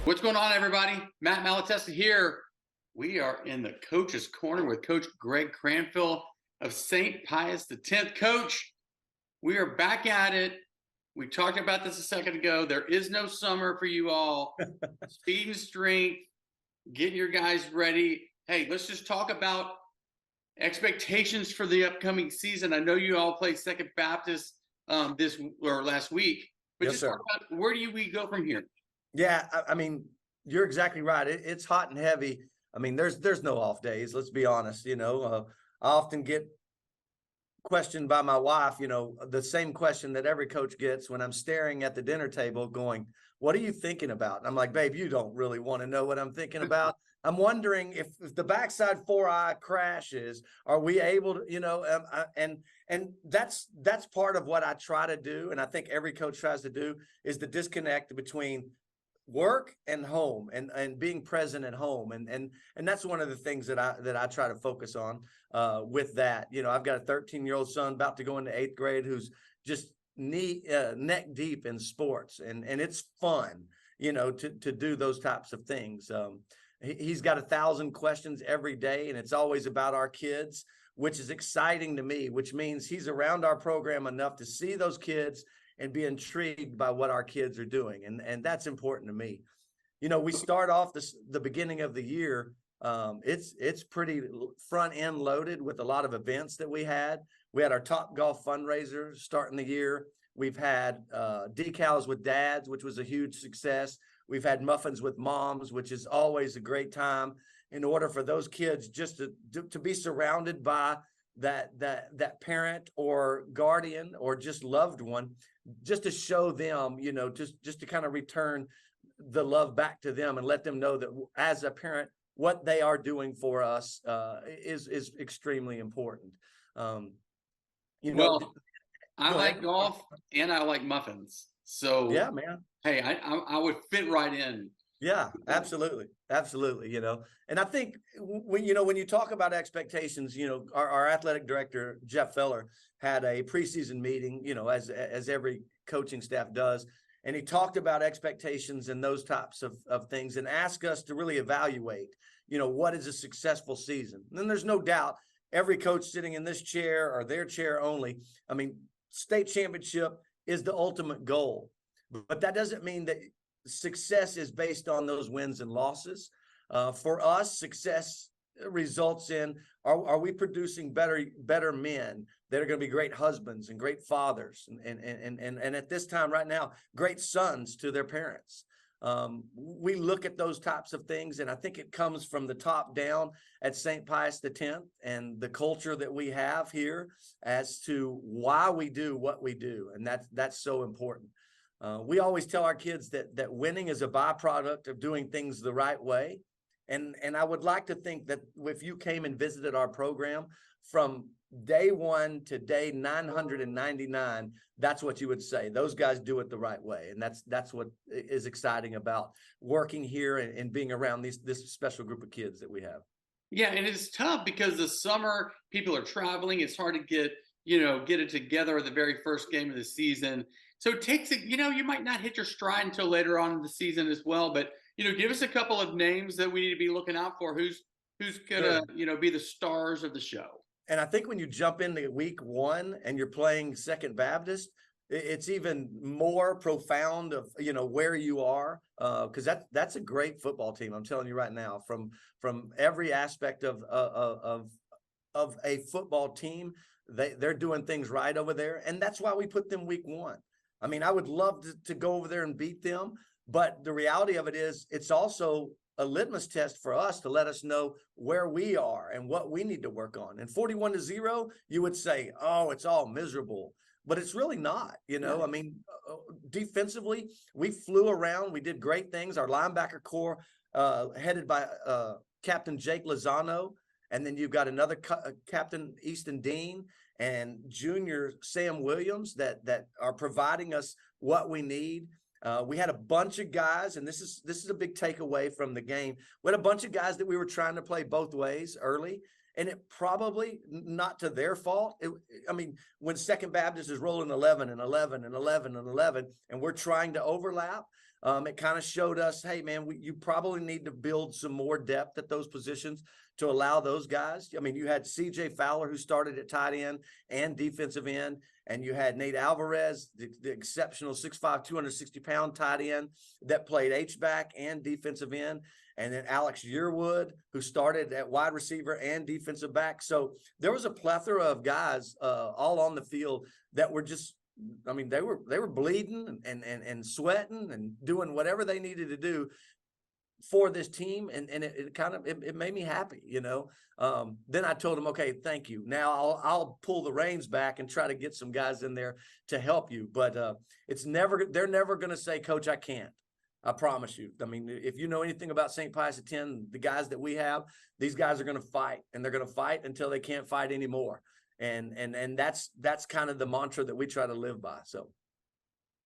What's going on, everybody? Matt Malatesta here. We are in the Coach's Corner with Coach Greg Cranfill of St. Pius X. Coach, we are back at it. We talked about this a second ago. There is no summer for you all. Speed and strength, getting your guys ready. Hey, let's just talk about expectations for the upcoming season. I know you all played Second Baptist this or last week, but Yes, just sir. talk about where do we go from here? Yeah, I mean, you're exactly right. It's hot and heavy. I mean, there's no off days. Let's be honest. I often get questioned by my wife, the same question that every coach gets when I'm staring at the dinner table going, what are you thinking about? And I'm like, babe, you don't really want to know what I'm thinking about. I'm wondering if the backside 4i crashes, are we able to, and that's part of what I try to do. And I think every coach tries to do is the disconnect between work and home and being present at home. And that's one of the things that I try to focus on with that. I've got a 13-year-old son about to go into 8th grade who's just neck deep in sports, and it's fun, to do those types of things. He's got 1,000 questions every day, and it's always about our kids, which is exciting to me, which means he's around our program enough to see those kids and be intrigued by what our kids are doing. And that's important to me. We start off the beginning of the year. It's pretty front end loaded with a lot of events that we had. We had our Top Golf fundraiser starting the year. We've had decals with dads, which was a huge success. We've had muffins with moms, which is always a great time in order for those kids just to be surrounded by that parent or guardian or just loved one, just to show them, just to kind of return the love back to them and let them know that as a parent, what they are doing for us is extremely important. Well, I like golf and I like muffins. So yeah, man. Hey, I would fit right in. Yeah, absolutely. Absolutely. And I think when you talk about expectations, our athletic director, Jeff Feller, had a preseason meeting, as every coaching staff does. And he talked about expectations and those types of things and asked us to really evaluate, what is a successful season. And then there's no doubt every coach sitting in this chair or their chair only, I mean, state championship is the ultimate goal. But that doesn't mean that success is based on those wins and losses. For us, success results in are we producing better men that are going to be great husbands and great fathers and at this time right now, great sons to their parents. We look at those types of things, and I think it comes from the top down at St. Pius X and the culture that we have here as to why we do what we do, and that's so important. We always tell our kids that winning is a byproduct of doing things the right way. And I would like to think that if you came and visited our program from day 1 to day 999, that's what you would say. Those guys do it the right way. And that's what is exciting about working here and being around this special group of kids that we have. Yeah, and it's tough because the summer people are traveling. It's hard to get it together at the very first game of the season. So it takes it, you might not hit your stride until later on in the season as well. But, give us a couple of names that we need to be looking out for. Who's gonna, be the stars of the show. And I think when you jump into week 1 and you're playing Second Baptist, it's even more profound of, where you are, because that's a great football team. I'm telling you right now, from every aspect of a football team, they're doing things right over there. And that's why we put them week 1. I mean, I would love to go over there and beat them. But the reality of it is it's also a litmus test for us to let us know where we are and what we need to work on. And 41-0, you would say, oh, it's all miserable. But it's really not, I mean, defensively, we flew around. We did great things. Our linebacker core headed by Captain Jake Lozano. And then you've got another Captain Easton Dean and Junior Sam Williams that are providing us what we need. We had a bunch of guys, and this is a big takeaway from the game. We had a bunch of guys that we were trying to play both ways early, And it probably not to their fault. I mean, when Second Baptist is rolling 11 and 11 and 11 and 11, and we're trying to overlap, it kind of showed us, hey, man, you probably need to build some more depth at those positions to allow those guys. I mean, you had CJ Fowler, who started at tight end and defensive end, and you had Nate Alvarez, the exceptional 6'5", 260-pound tight end that played H-back and defensive end. And then Alex Yearwood, who started at wide receiver and defensive back. So there was a plethora of guys all on the field that were just, I mean, they were bleeding and sweating and doing whatever they needed to do for this team. And it kind of, it made me happy, you know. Then I told them, okay, thank you. Now I'll pull the reins back and try to get some guys in there to help you. But they're never going to say, Coach, I can't. I promise you. I mean, if you know anything about St. Pius X, the guys that we have, these guys are going to fight, and they're going to fight until they can't fight anymore. And that's kind of the mantra that we try to live by. So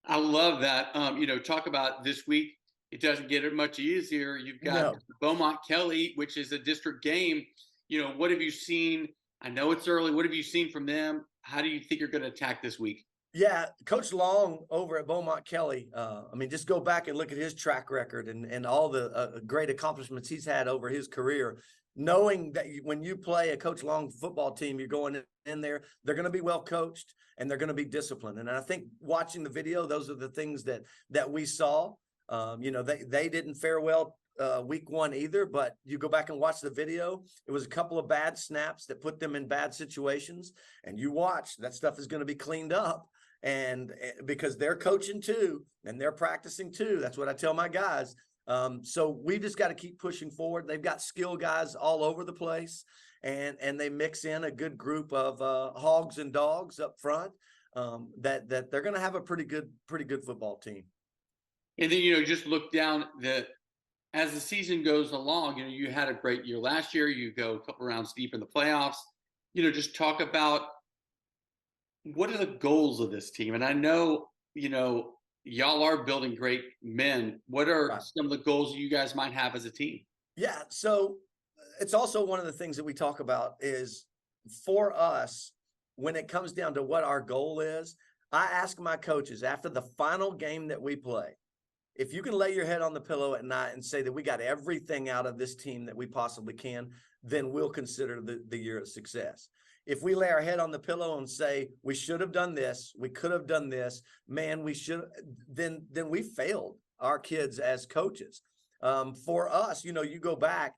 I love that. You know, talk about this week. It doesn't get it much easier. You've got Beaumont Kelly, which is a district game. You know, what have you seen? I know it's early. What have you seen from them? How do you think you're going to attack this week? Yeah, Coach Long over at Beaumont Kelly. I mean, just go back and look at his track record and all the great accomplishments he's had over his career. Knowing that when you play a Coach Long football team, you're going in there, they're going to be well coached and they're going to be disciplined. And I think watching the video, those are the things that we saw. You know, they didn't fare well week one either, but you go back and watch the video. It was a couple of bad snaps that put them in bad situations, and you watch that stuff is going to be cleaned up. And because they're coaching too, and they're practicing too. That's what I tell my guys. So we just got to keep pushing forward. They've got skill guys all over the place, and they mix in a good group of hogs and dogs up front. That they're going to have a pretty good football team. And then, you know, just look down as the season goes along. You know, you had a great year last year. You go a couple rounds deep in the playoffs. You know, just talk about what are the goals of this team? And I know, you know, y'all are building great men. What are some of the goals you guys might have as a team? Yeah. So it's also one of the things that we talk about is for us, when it comes down to what our goal is, I ask my coaches after the final game that we play, if you can lay your head on the pillow at night and say that we got everything out of this team that we possibly can, then we'll consider the year a success. If we lay our head on the pillow and say, we should have done this, we could have done this, man, we should, then we failed our kids as coaches. For us, you know, you go back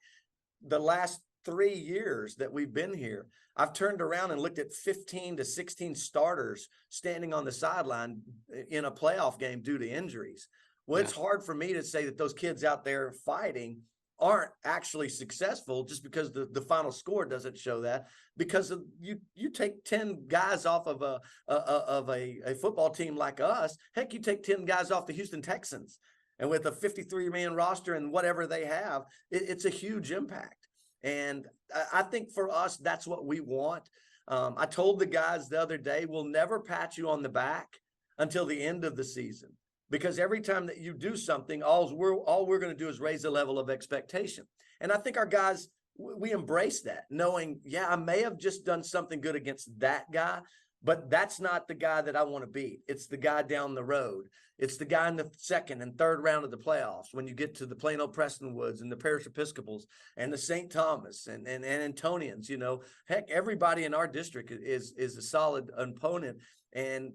the last 3 years that we've been here, I've turned around and looked at 15 to 16 starters standing on the sideline in a playoff game due to injuries. Well, it's hard for me to say that those kids out there fighting aren't actually successful just because the final score doesn't show that, because you take 10 guys off of a football team like us. Heck, you take 10 guys off the Houston Texans, and with a 53-man roster and whatever they have, it's a huge impact. And I think for us, that's what we want. I told the guys the other day, we'll never pat you on the back until the end of the season. Because every time that you do something, all we're going to do is raise the level of expectation. And I think our guys, we embrace that, knowing, yeah, I may have just done something good against that guy, but that's not the guy that I want to beat. It's the guy down the road. It's the guy in the second and third round of the playoffs when you get to the Plano Prestonwoods and the Parish Episcopals and the St. Thomas and Antonians. You know, heck, everybody in our district is a solid opponent. And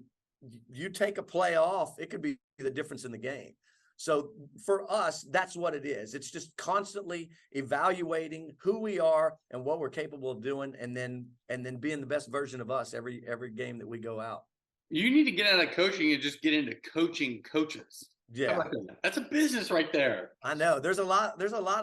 you take a play off, it could be the difference in the game. So for us, that's what it is. It's just constantly evaluating who we are and what we're capable of doing, and then being the best version of us every game that we go out. You need to get out of coaching and just get into coaching coaches. Yeah, that's a business right there. I know. There's a lot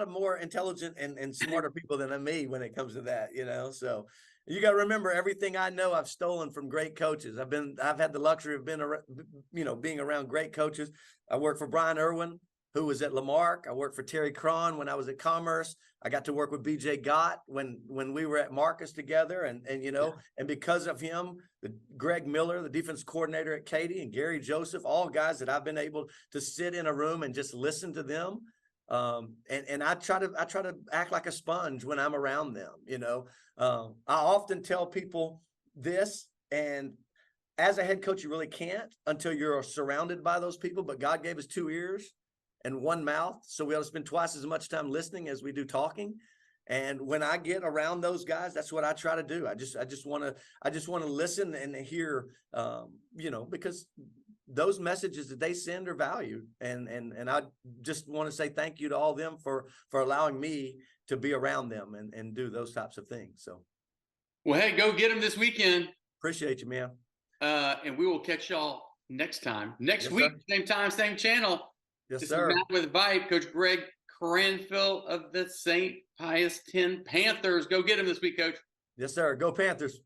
of more intelligent and smarter people than me when it comes to that, you know. So you got to remember, everything I know I've stolen from great coaches. I've had the luxury of being around great coaches. I worked for Brian Irwin, who was at Lamarck. I worked for Terry Cron when I was at Commerce. I got to work with BJ Gott when we were at Marcus together, and because of him, Greg Miller, the defense coordinator at Katy, and Gary Joseph, all guys that I've been able to sit in a room and just listen to them. And I try to act like a sponge when I'm around them. I often tell people this, and as a head coach, you really can't until you're surrounded by those people. But God gave us 2 ears and 1 mouth, so we ought to spend twice as much time listening as we do talking. And when I get around those guys, that's what I try to do. I just want to listen and hear, because those messages that they send are valued. And I just want to say thank you to all of them for allowing me to be around them and do those types of things. So, well, hey, go get them this weekend. Appreciate you, man. And we will catch y'all next time. Next Yes, week, sir. same time, same channel. Yes, This sir. is Matt with VYPE, Coach Greg Cranfill of the St. Pius X Panthers. Go get him this week, Coach. Yes, sir. Go Panthers.